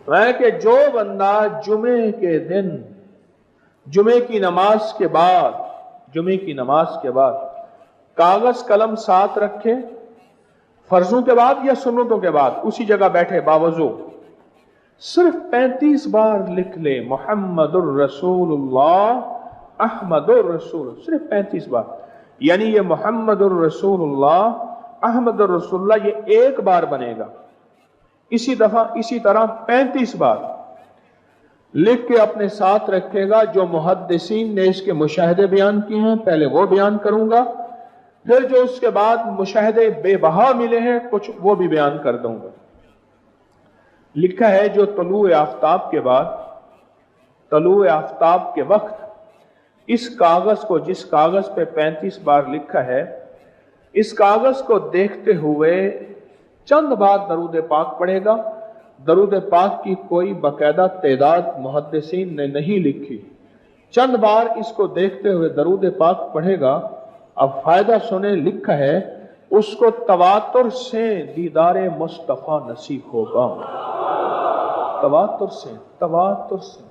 ہے کہ جو بندہ جمعے کے دن جمعے کی نماز کے بعد کاغذ قلم ساتھ رکھے، فرضوں کے بعد یا سنتوں کے بعد اسی جگہ بیٹھے باوضو، صرف 35 بار لکھ لے محمد الرسول اللہ احمد الرسول، صرف 35 بار، یعنی یہ محمد الرسول اللہ احمد الرسول اللہ یہ ایک بار بنے گا، اسی طرح 35 بار لکھ کے اپنے ساتھ رکھے گا۔ جو محدثین نے اس کے مشاہدے بیان کیے ہیں پہلے وہ بیان کروں گا، پھر جو اس کے بعد مشاہدے بے بہا ملے ہیں کچھ وہ بھی بیان کر دوں گا۔ لکھا ہے جو طلوع آفتاب کے وقت اس کاغذ کو، جس کاغذ پہ 35 بار لکھا ہے، اس کاغذ کو دیکھتے ہوئے چند بار درود پاک پڑھے گا۔ درود پاک کی کوئی باقاعدہ تعداد محدثین نے نہیں لکھی، چند بار اس کو دیکھتے ہوئے درود پاک پڑھے گا۔ اب فائدہ سنیں، لکھا ہے اس کو تواتر سے دیدار مصطفیٰ نصیب ہوگا، تواتر سے۔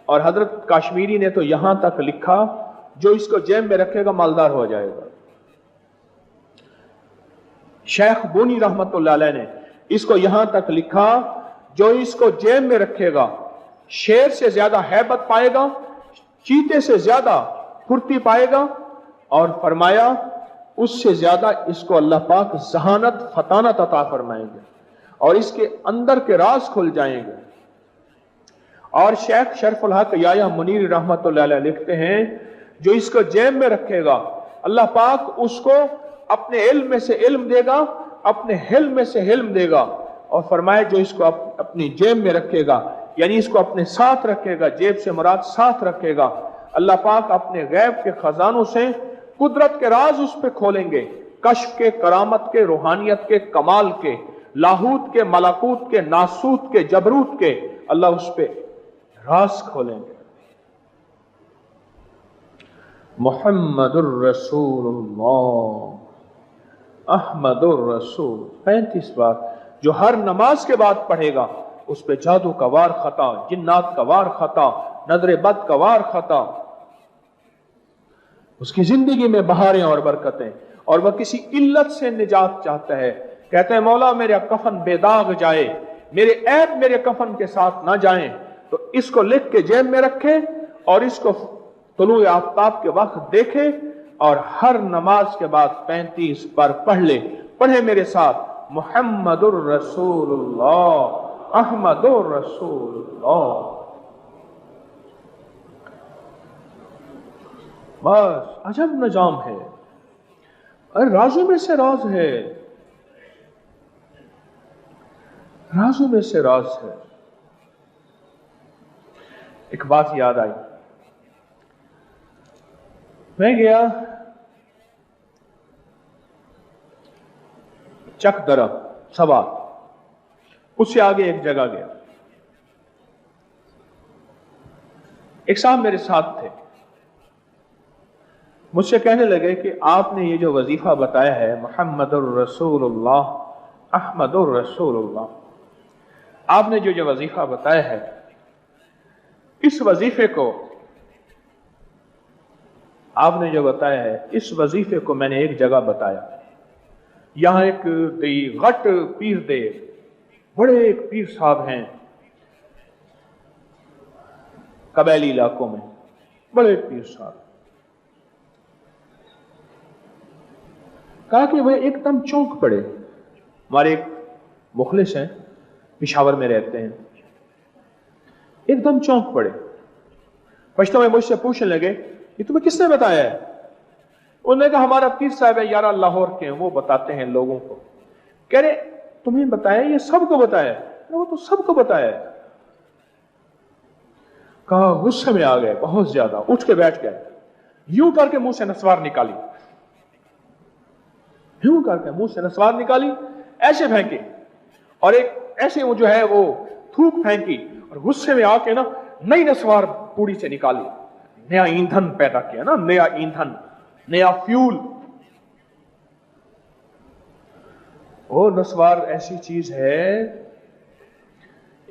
اور حضرت کاشمیری نے تو یہاں تک لکھا جو اس کو جیب میں رکھے گا مالدار ہو جائے گا۔ شیخ بونی رحمت اللہ علیہ نے اس کو یہاں تک لکھا جو اس کو جیب میں رکھے گا شیر سے زیادہ ہیبت پائے گا، چیتے سے زیادہ پھرتی پائے گا، اور فرمایا اس سے زیادہ اس کو اللہ پاک ذہانت فطانت عطا فرمائیں گے اور اس کے اندر کے راز کھل جائیں گے۔ اور شیخ شرف الحق یحییٰ منیر رحمت اللہ علیہ لکھتے ہیں جو اس کو جیب میں رکھے گا اللہ پاک اس کو اپنے علم میں سے علم دے گا، اپنے حلم میں سے حلم دے گا، اور فرمائے جو اس کو اپنی جیب میں رکھے گا، یعنی اس کو اپنے ساتھ رکھے گا، جیب سے مراد ساتھ رکھے گا، اللہ پاک اپنے غیب کے خزانوں سے قدرت کے راز اس پہ کھولیں گے، کشف کے، کرامت کے، روحانیت کے، کمال کے، لاہوت کے، ملکوت کے، ناسوت کے، جبروت کے، اللہ اس پہ راز کھولیں گے۔ محمد الرسول اللہ احمد الرسول 35 بار جو ہر نماز کے بعد پڑھے گا، اس پہ جادو کا وار خطا، جنات کا وار خطا، نظر بد کا وار خطا، اس کی زندگی میں بہاریں اور برکتیں، اور وہ کسی علت سے نجات چاہتا ہے، کہتے ہیں مولا میرا کفن بے داغ جائے، میرے عیب میرے کفن کے ساتھ نہ جائیں، تو اس کو لکھ کے جیب میں رکھے اور اس کو طلوع آفتاب کے وقت دیکھے اور ہر نماز کے بعد 35 بار پڑھ لے۔ پڑھے میرے ساتھ محمد الرسول اللہ احمد الرسول اللہ۔ بس عجب نظام ہے، اور رازوں میں سے راز ہے، رازوں میں سے راز ہے۔ ایک بات یاد آئی، میں گیا چک درہ سبا، اس سے آگے ایک جگہ گیا، ایک صاحب میرے ساتھ تھے، مجھ سے کہنے لگے کہ آپ نے یہ جو وظیفہ بتایا ہے محمد الرسول اللہ احمد الرسول اللہ، آپ نے جو وظیفہ بتایا ہے، اس وظیفے کو آپ نے جو بتایا ہے، اس وظیفے کو میں نے ایک جگہ بتایا، یہاں ایک غٹ پیر دے، بڑے ایک پیر صاحب ہیں قبائلی علاقوں میں، بڑے پیر صاحب، کہا کہ وہ ایک دم چونک پڑے، ہمارے ایک مخلص ہیں پشاور میں رہتے ہیں، ایک دم چونک پڑے، پشتوں میں مجھ سے پوچھنے لگے یہ تمہیں کس نے بتایا ہے؟ انہوں نے کہا ہمارا پیر صاحب ہے یارہ لاہور کے ہیں، وہ بتاتے ہیں لوگوں کو۔ کہہ رہے تمہیں بتایا یہ سب کو بتایا ہے؟ وہ تو سب کو بتایا ہے۔ کہا غصے میں آ گئے بہت زیادہ، اٹھ کے بیٹھ گئے، یوں کر کے منہ سے نسوار نکالی، یوں کر کے منہ سے نسوار نکالی، ایسے پھینکی، اور ایک ایسے وہ جو ہے وہ تھوک پھینکی، اور غصے میں آ کے نا نئی نسوار پوڑی سے نکالی، نیا ایندھن پیدا کیا نا، نیا ایندھن، نیا فیول۔ وہ نسوار ایسی چیز ہے،